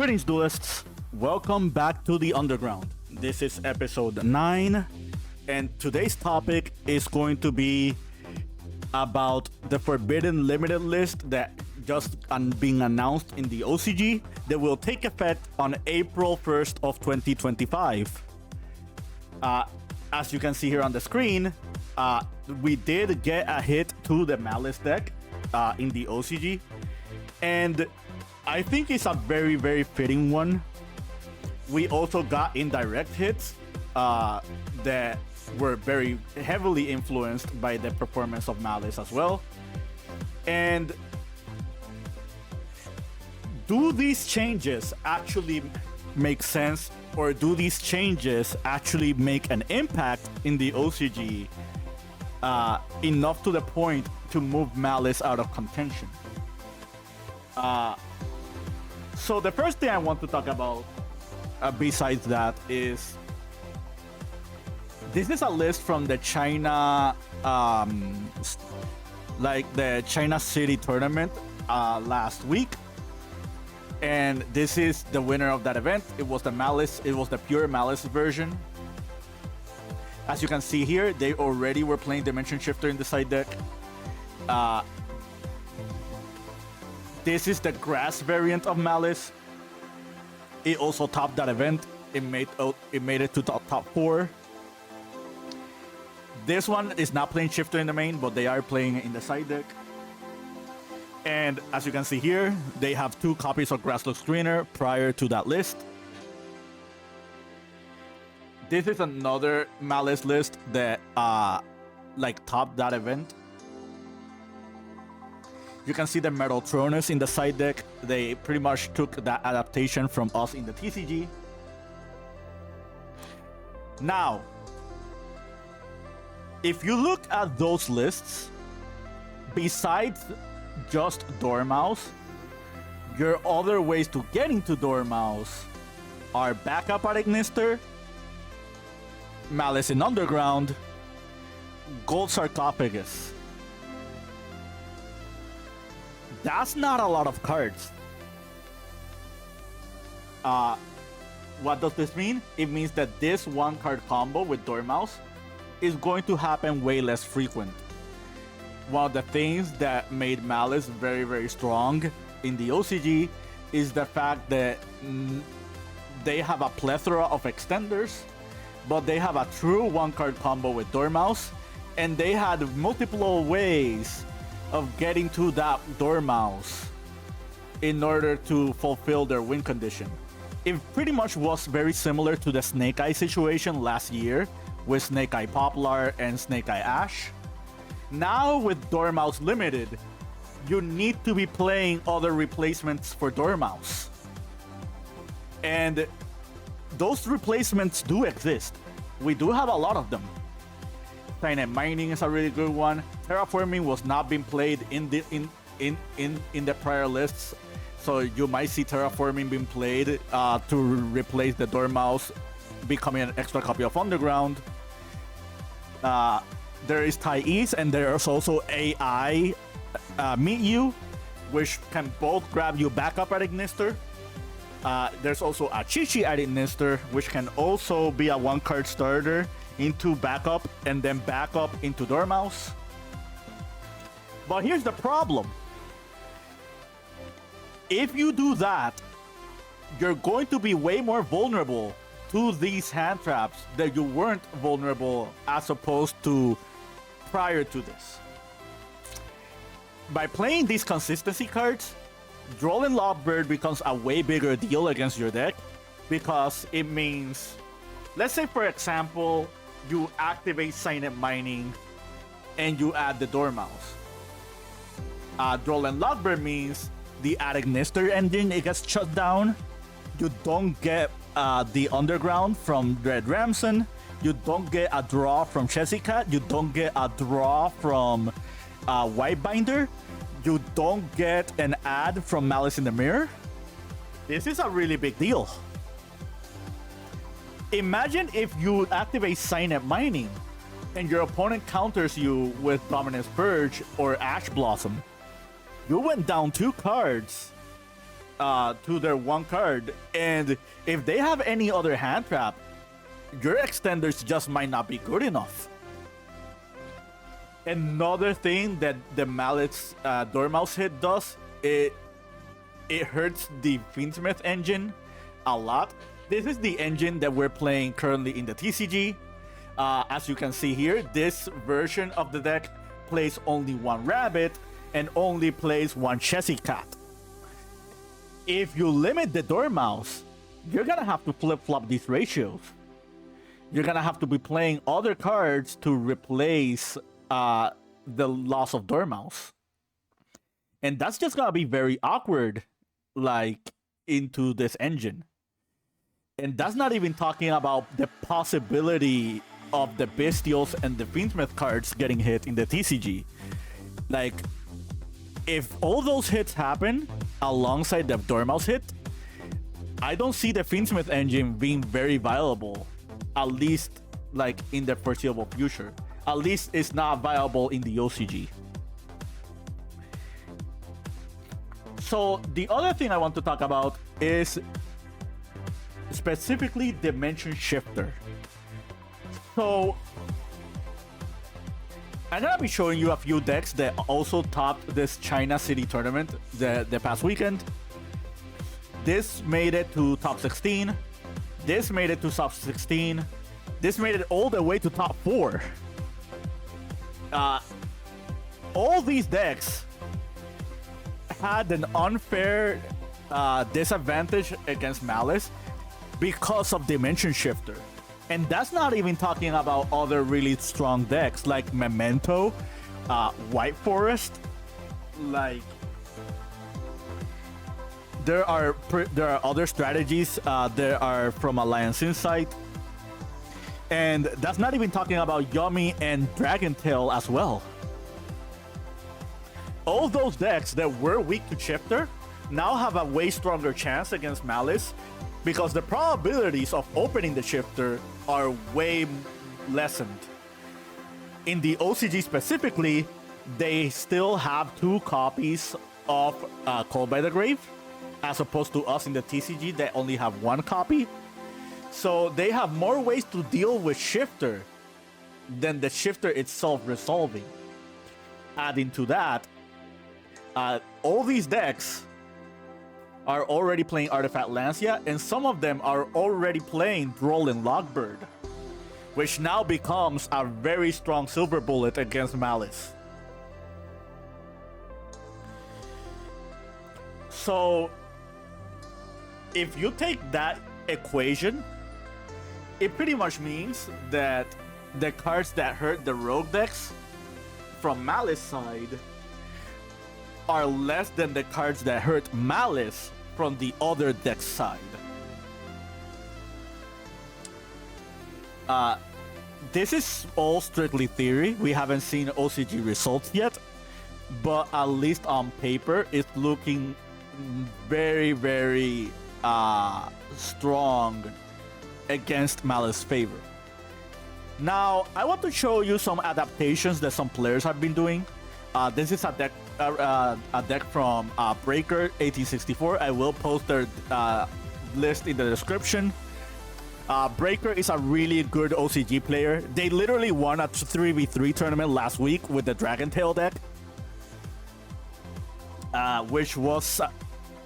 Greetings, duelists. Welcome back to the Underground. This is episode 9, and today's topic is going to be about the Forbidden Limited list that just being announced in the OCG that will take effect on April 1st of 2025. As you can see here on the screen, we did get a hit to the Malice deck in the OCG, and I think it's a very, very fitting one. We also got indirect hits that were very heavily influenced by the performance of Malice as well. And do these changes actually make sense, or do these changes actually make an impact in the OCG enough to the point to move Malice out of contention? So the first thing I want to talk about besides that is this is a list from the China like the China City tournament last week, and this is the winner of that event. It was the Malice, it was the pure Malice version. As you can see here, they already were playing Dimension Shifter in the side deck. This is the grass variant of Malice. It also topped that event. It made it to top 4. This one is not playing Shifter in the main, but they are playing it in the side deck. And as you can see here, they have 2 copies of Grassless Screener prior to that list. This is another Malice list that like topped that event. You can see the Metal Tronus in the side deck. They pretty much took that adaptation from us in the TCG. Now, if you look at those lists, besides just Dormouse, your other ways to get into Dormouse are Backup at Ignister, Malice in Underground, Gold Sarcophagus. That's not a lot of cards. What does this mean? It means that this 1-card combo with Dormouse is going to happen way less frequent. One of the things that made Malice very, very strong in the OCG is the fact that they have a plethora of extenders, but they have a true 1-card combo with Dormouse, and they had multiple ways of getting to that Dormouse in order to fulfill their win condition. It pretty much was very similar to the Snake Eye situation last year with Snake Eye Poplar and Snake Eye Ash. Now with Dormouse Limited, you need to be playing other replacements for Dormouse. And those replacements do exist. We do have a lot of them. Signet Mining is a really good one. Terraforming was not being played in the prior lists, so you might see Terraforming being played to replace the Dormouse, becoming an extra copy of Underground. There is Thais, and there's also AI Meet You, which can both grab you Backup at Ignister. There's also a Chi-Chi at Ignister, which can also be a 1-card starter into Backup and then Backup into Dormouse. But here's the problem. If you do that, you're going to be way more vulnerable to these hand traps that you weren't vulnerable as opposed to prior to this. By playing these consistency cards, Droll Lovebird becomes a way bigger deal against your deck, because it means, let's say for example, you activate Signet Mining and you add the Dormouse. Droll Lovebird means the Ad Ignister engine, it gets shut down. You don't get the Underground from Red Ramson. You don't get a draw from Chessicat. You don't get a draw from Whitebinder. You don't get an ad from Malice in the Mirror. This is a really big deal. Imagine if you activate Signet Mining and your opponent counters you with Dominance Purge or Ash Blossom. You went down 2 cards to their one card, and if they have any other hand trap, your extenders just might not be good enough. Another thing that the Malice Dormouse hit does, it hurts the Fiendsmith engine a lot. This is the engine that we're playing currently in the TCG. As you can see here, this version of the deck plays only one rabbit and only plays one Chessy Cat. If you limit the Dormouse, you're gonna have to flip-flop these ratios. You're gonna have to be playing other cards to replace the loss of Dormouse. And that's just gonna be very awkward, like, into this engine. And that's not even talking about the possibility of the Bestials and the Fiendsmith cards getting hit in the TCG. Like, if all those hits happen alongside the Dormouse hit, I don't see the Fiendsmith engine being very viable, at least like in the foreseeable future. At least it's not viable in the OCG. So the other thing I want to talk about is specifically Dimension Shifter. So I'm gonna be showing you a few decks that also topped this China City tournament the past weekend. This made it to top 16. This made it to top 16. This made it all the way to top 4. All these decks had an unfair disadvantage against Malice because of Dimension Shifter. And that's not even talking about other really strong decks like Memento, White Forest. Like, there are other strategies that are from Alliance Insight. And that's not even talking about Yummy and Dragon Tail as well. All those decks that were weak to Shifter now have a way stronger chance against Malice because the probabilities of opening the Shifter are way lessened. In the OCG specifically, they still have 2 copies of Call by the Grave, as opposed to us in the TCG that only have 1 copy. So they have more ways to deal with Shifter than the Shifter itself resolving. Adding to that, all these decks are already playing Artifact Lancia, and some of them are already playing Droll Logbird, which now becomes a very strong silver bullet against Malice. So, if you take that equation, it pretty much means that the cards that hurt the rogue decks from Malice side are less than the cards that hurt Malice from the other deck side. This is all strictly theory. We haven't seen OCG results yet, but at least on paper, it's looking very, very strong against Malice's favor. Now, I want to show you some adaptations that some players have been doing. This is a deck from Breaker 1864. I will post their list in the description. Breaker is a really good OCG player. They literally won a 3v3 tournament last week with the Dragon Tail deck, which was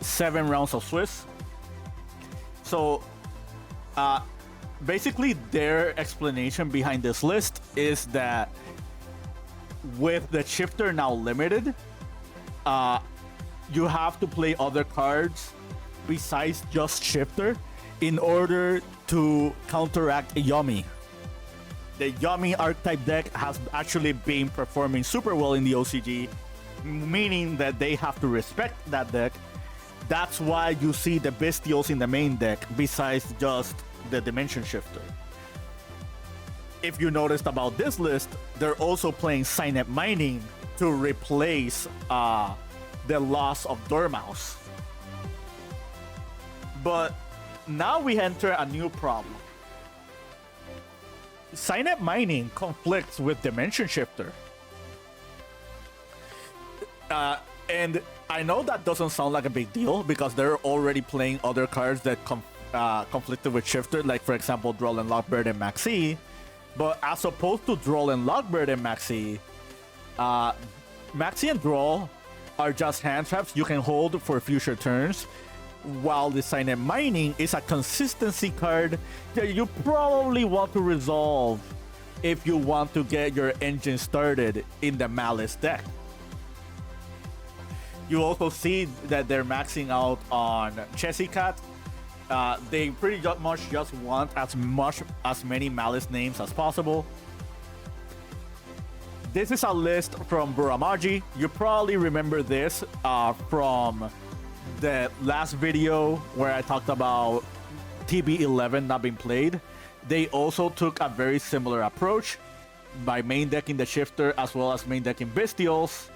7 rounds of Swiss. So, basically, their explanation behind this list is that with the Shifter now limited, you have to play other cards besides just Shifter in order to counteract Yummy. The Yummy archetype deck has actually been performing super well in the OCG, meaning that they have to respect that deck. That's why you see the Bestials in the main deck besides just the Dimension Shifter. If you noticed about this list, they're also playing Signet Mining to replace the loss of Dormouse. But now we enter a new problem. Signet Mining conflicts with Dimension Shifter. And I know that doesn't sound like a big deal because they're already playing other cards that conflicted with Shifter, like for example, Droll and Lockbird and Maxi. But as opposed to Droll and Lockbird and Maxi, Maxi and Droll are just hand traps you can hold for future turns, while the Silent Mining is a consistency card that you probably want to resolve if you want to get your engine started in the Malice deck. You also see that they're maxing out on Chessy Cat. They pretty much just want as many Malice names as possible. This is a list from Buramaji. You probably remember this from the last video where I talked about TB11 not being played. They also took a very similar approach by main decking the Shifter as well as main decking Bestials.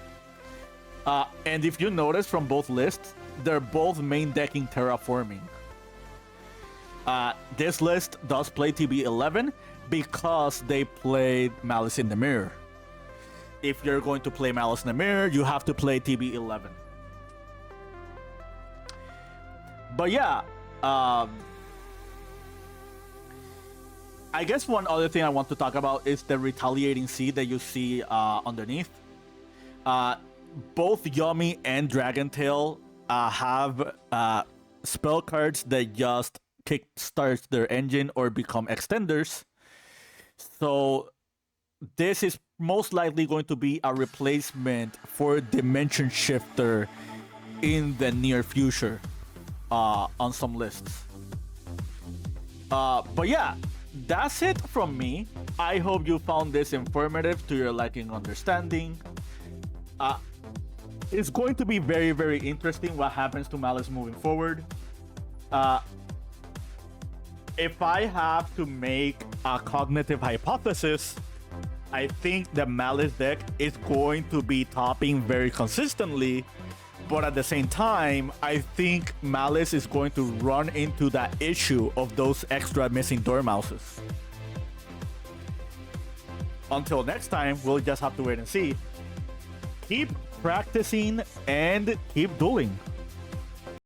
And if you notice from both lists, they're both main decking Terraforming. This list does play TB11 because they played Malice in the Mirror. If you're going to play Malice in the Mirror, you have to play TB11. But yeah, I guess one other thing I want to talk about is the Retaliating Seed that you see underneath. Both Yummy and Dragontail have spell cards that just kickstarts their engine or become extenders. So this is most likely going to be a replacement for Dimension Shifter in the near future on some lists. But yeah, that's it from me. I hope you found this informative to your liking and understanding. It's going to be very, very interesting what happens to Malice moving forward. If I have to make a cognitive hypothesis, I think the Malice deck is going to be topping very consistently, but at the same time, I think Malice is going to run into that issue of those extra missing Dormouses. Until next time, we'll just have to wait and see. Keep practicing and keep dueling.